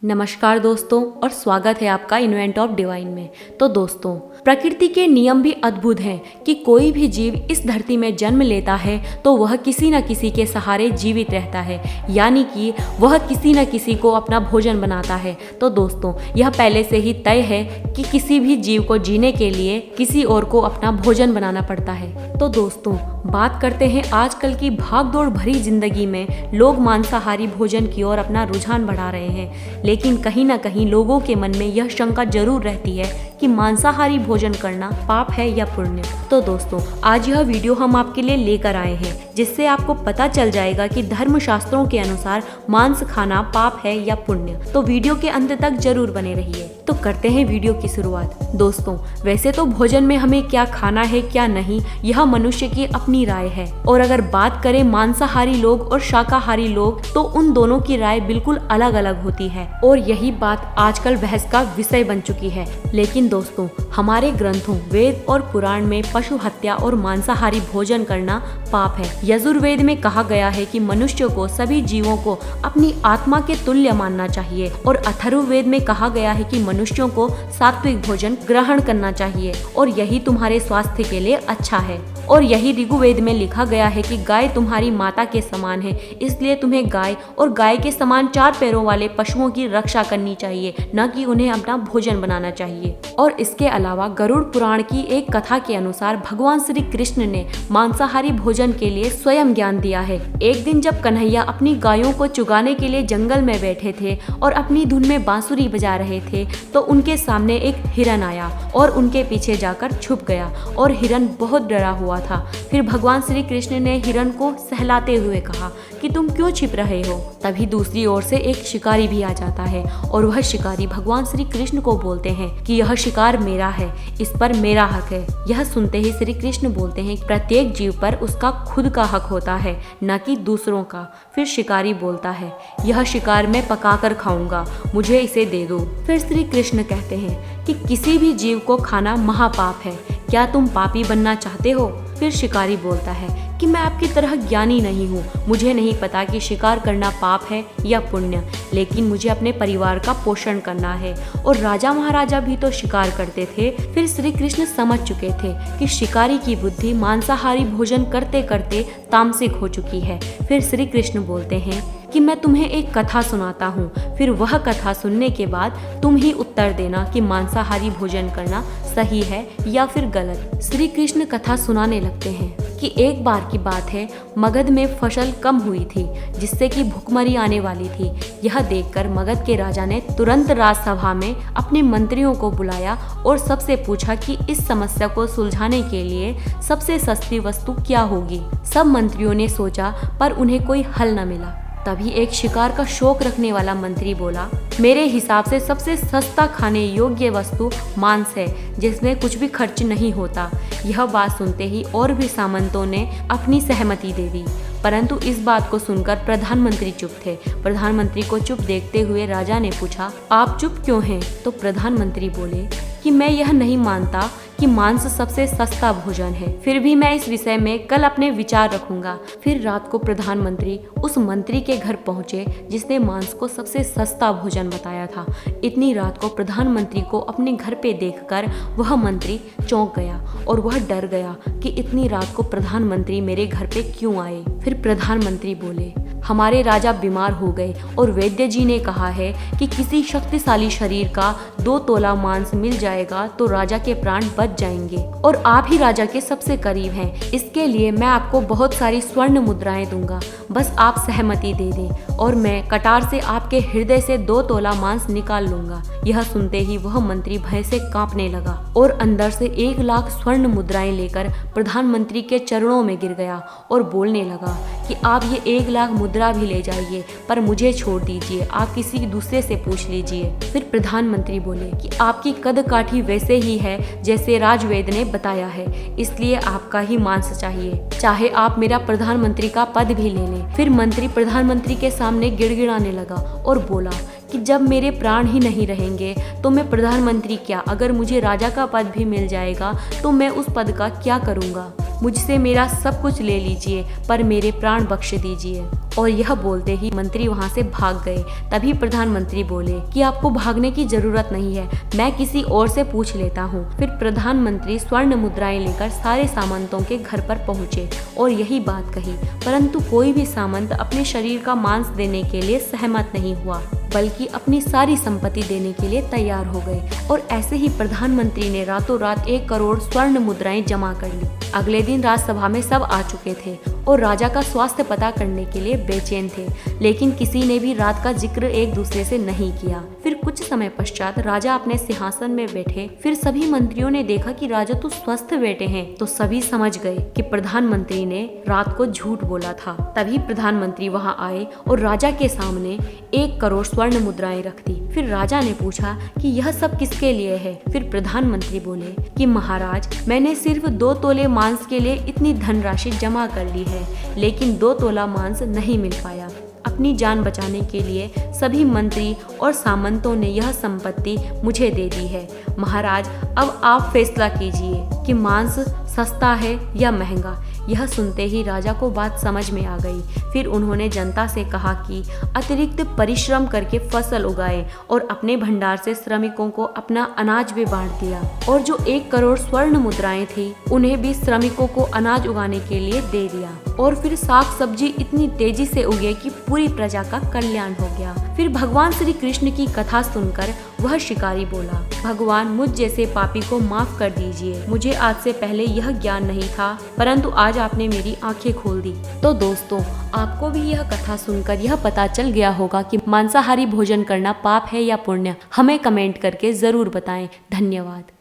नमस्कार दोस्तों और स्वागत है आपका इन्वेंट ऑफ डिवाइन में। तो दोस्तों, प्रकृति के नियम भी अद्भुत हैं कि कोई भी जीव इस धरती में जन्म लेता है तो वह किसी न किसी के सहारे जीवित रहता है, यानी कि वह किसी न किसी को अपना भोजन बनाता है। तो दोस्तों, यह पहले से ही तय है कि किसी भी जीव को जीने के लिए किसी और को अपना भोजन बनाना पड़ता है। तो दोस्तों, बात करते हैं आजकल की भागदौड़ भरी जिंदगी में लोग मांसाहारी भोजन की ओर अपना रुझान बढ़ा रहे हैं, लेकिन कहीं ना कहीं लोगों के मन में यह शंका जरूर रहती है कि मांसाहारी भोजन करना पाप है या पुण्य। तो दोस्तों, आज यह वीडियो हम आपके लिए लेकर आए हैं जिससे आपको पता चल जाएगा कि धर्मशास्त्रों के अनुसार मांस खाना पाप है या पुण्य। तो वीडियो के अंत तक जरूर बने रहिए। तो करते हैं वीडियो की शुरुआत। दोस्तों, वैसे तो भोजन में हमें क्या खाना है क्या नहीं, यह मनुष्य की अपनी राय है। और अगर बात करें मांसाहारी लोग और शाकाहारी लोग, तो उन दोनों की राय बिल्कुल अलग अलग होती है और यही बात आजकल बहस का विषय बन चुकी है। लेकिन दोस्तों, हमारे ग्रंथों वेद और पुराण में पशु हत्या और मांसाहारी भोजन करना पाप है। यजुर्वेद में कहा गया है कि मनुष्य को सभी जीवों को अपनी आत्मा के तुल्य मानना चाहिए और अथर्ववेद में कहा गया है कि मनुष्यों को सात्विक भोजन ग्रहण करना चाहिए और यही तुम्हारे स्वास्थ्य के लिए अच्छा है। और यही ऋग्वेद में लिखा गया है कि गाय तुम्हारी माता के समान है, इसलिए तुम्हें गाय और गाय के समान 4 पैरों वाले पशुओं की रक्षा करनी चाहिए, न कि उन्हें अपना भोजन बनाना चाहिए। और इसके अलावा गरुड़ पुराण की एक कथा के अनुसार भगवान श्री कृष्ण ने मांसाहारी भोजन के लिए स्वयं ज्ञान दिया है। एक दिन जब कन्हैया अपनी गायों को चुगाने के लिए जंगल में बैठे थे और अपनी धुन में बांसुरी बजा रहे थे, तो उनके सामने एक हिरन आया और उनके पीछे जाकर छुप गया और हिरन बहुत डरा हुआ था। फिर भगवान श्री कृष्ण ने हिरन को सहलाते हुए कहा कि तुम क्यों छिप रहे हो। तभी दूसरी ओर से एक शिकारी भी आ जाता है और वह शिकारी भगवान श्री कृष्ण को बोलते हैं कि यह शिकार मेरा है, इस पर मेरा हक है। यह सुनते ही श्री कृष्ण बोलते हैं कि प्रत्येक जीव पर उसका खुद का हक होता है, न कि दूसरों का। फिर शिकारी बोलता है, यह शिकार मैं पकाकर खाऊंगा, मुझे इसे दे दो। फिर श्री कृष्ण कहते हैं कि किसी भी जीव को खाना महापाप है, क्या तुम पापी बनना चाहते हो? फिर शिकारी बोलता है कि मैं आपकी तरह ज्ञानी नहीं हूँ, मुझे नहीं पता कि शिकार करना पाप है या पुण्य, लेकिन मुझे अपने परिवार का पोषण करना है। और राजा महाराजा भी तो शिकार करते थे। फिर श्री कृष्ण समझ चुके थे कि शिकारी की बुद्धि मांसाहारी भोजन करते करते तामसिक हो चुकी है। फिर श्री कृष्ण बोलते हैं कि मैं तुम्हें एक कथा सुनाता हूँ, फिर वह कथा सुनने के बाद तुम ही उत्तर देना कि मांसाहारी भोजन करना सही है या फिर गलत। श्री कृष्ण कथा सुनाने लगते हैं कि एक बार की बात है, मगध में फसल कम हुई थी जिससे कि भुखमरी आने वाली थी। यह देखकर मगध के राजा ने तुरंत राजसभा में अपने मंत्रियों को बुलाया और सबसे पूछा कि इस समस्या को सुलझाने के लिए सबसे सस्ती वस्तु क्या होगी। सब मंत्रियों ने सोचा पर उन्हें कोई हल न मिला। तभी एक शिकार का शौक रखने वाला मंत्री बोला, मेरे हिसाब से सबसे सस्ता खाने योग्य वस्तु मांस है, जिसमें कुछ भी खर्च नहीं होता। यह बात सुनते ही और भी सामंतों ने अपनी सहमति दे दी, परंतु इस बात को सुनकर प्रधानमंत्री चुप थे। प्रधानमंत्री को चुप देखते हुए राजा ने पूछा, आप चुप क्यों हैं? तो प्रधानमंत्री बोले कि मैं यह नहीं मानता कि मांस सबसे सस्ता भोजन है, फिर भी मैं इस विषय में कल अपने विचार रखूंगा। फिर रात को प्रधानमंत्री उस मंत्री के घर पहुंचे जिसने मांस को सबसे सस्ता भोजन बताया था। इतनी रात को प्रधानमंत्री को अपने घर पे देखकर वह मंत्री चौंक गया और वह डर गया कि इतनी रात को प्रधानमंत्री मेरे घर पे क्यों आए। फिर प्रधानमंत्री बोले, हमारे राजा बीमार हो गए और वैद्य जी ने कहा है कि किसी शक्तिशाली शरीर का 2 तोला मांस मिल जाएगा तो राजा के प्राण बच जाएंगे और आप ही राजा के सबसे करीब हैं। इसके लिए मैं आपको बहुत सारी स्वर्ण मुद्राएं दूंगा, बस आप सहमति दे दें और मैं कटार से आपके हृदय से 2 तोला मांस निकाल लूंगा। यह सुनते ही वह मंत्री भय से कांपने लगा और अंदर से 1 लाख स्वर्ण मुद्राएं लेकर प्रधानमंत्री के चरणों में गिर गया और बोलने लगा कि आप ये 1 लाख मुद्रा भी ले जाइए, पर मुझे छोड़ दीजिए, आप किसी दूसरे से पूछ लीजिए। फिर प्रधानमंत्री बोले कि आपकी कद काठी वैसे ही है जैसे राजवेद ने बताया है, इसलिए आपका ही मांस चाहिए, चाहे आप मेरा प्रधानमंत्री का पद भी ले लें। फिर मंत्री प्रधानमंत्री के सामने गिड़गिड़ाने लगा और बोला कि जब मेरे प्राण ही नहीं रहेंगे तो मैं प्रधानमंत्री क्या, अगर मुझे राजा का पद भी मिल जाएगा तो मैं उस पद का क्या करूँगा। मुझसे मेरा सब कुछ ले लीजिए पर मेरे प्राण बख्श दीजिए। और यह बोलते ही मंत्री वहाँ से भाग गए। तभी प्रधानमंत्री बोले कि आपको भागने की जरूरत नहीं है, मैं किसी और से पूछ लेता हूँ। फिर प्रधानमंत्री स्वर्ण मुद्राएं लेकर सारे सामंतों के घर पर पहुँचे और यही बात कही, परंतु कोई भी सामंत अपने शरीर का मांस देने के लिए सहमत नहीं हुआ, बल्कि अपनी सारी संपत्ति देने के लिए तैयार हो गए। और ऐसे ही प्रधानमंत्री ने रातों रात 1 करोड़ स्वर्ण मुद्राएं जमा कर ली। अगले दिन राज्यसभा में सब आ चुके थे और राजा का स्वास्थ्य पता करने के लिए बेचैन थे, लेकिन किसी ने भी रात का जिक्र एक दूसरे से नहीं किया। फिर कुछ समय पश्चात राजा अपने सिंहासन में बैठे। फिर सभी मंत्रियों ने देखा कि राजा तो स्वस्थ बैठे हैं, तो सभी समझ गए कि प्रधानमंत्री ने रात को झूठ बोला था। तभी प्रधानमंत्री वहां आए और राजा के सामने 1 करोड़ स्वर्ण मुद्राएं रख दी। फिर राजा ने पूछा कि यह सब किसके लिए है। फिर प्रधानमंत्री बोले कि महाराज, मैंने सिर्फ 2 तोले मांस के लिए इतनी धनराशि जमा कर ली है, लेकिन 2 तोला मांस नहीं मिल पाया। अपनी जान बचाने के लिए सभी मंत्री और सामंतों ने यह संपत्ति मुझे दे दी है। महाराज, अब आप फैसला कीजिए कि मांस सस्ता है या महंगा। यह सुनते ही राजा को बात समझ में आ गई। फिर उन्होंने जनता से कहा कि अतिरिक्त परिश्रम करके फसल उगाए और अपने भंडार से श्रमिकों को अपना अनाज भी बांट दिया, और जो 1 करोड़ स्वर्ण मुद्राएं थी उन्हें भी श्रमिकों को अनाज उगाने के लिए दे दिया। और फिर साग सब्जी इतनी तेजी से उगे कि पूरी प्रजा का कल्याण हो गया। फिर भगवान श्री कृष्ण की कथा सुनकर वह शिकारी बोला, भगवान, मुझ जैसे पापी को माफ कर दीजिए। मुझे आज से पहले यह ज्ञान नहीं था, परंतु आज आपने मेरी आंखें खोल दी। तो दोस्तों, आपको भी यह कथा सुनकर यह पता चल गया होगा कि मांसाहारी भोजन करना पाप है या पुण्य। हमें कमेंट करके जरूर बताएं। धन्यवाद।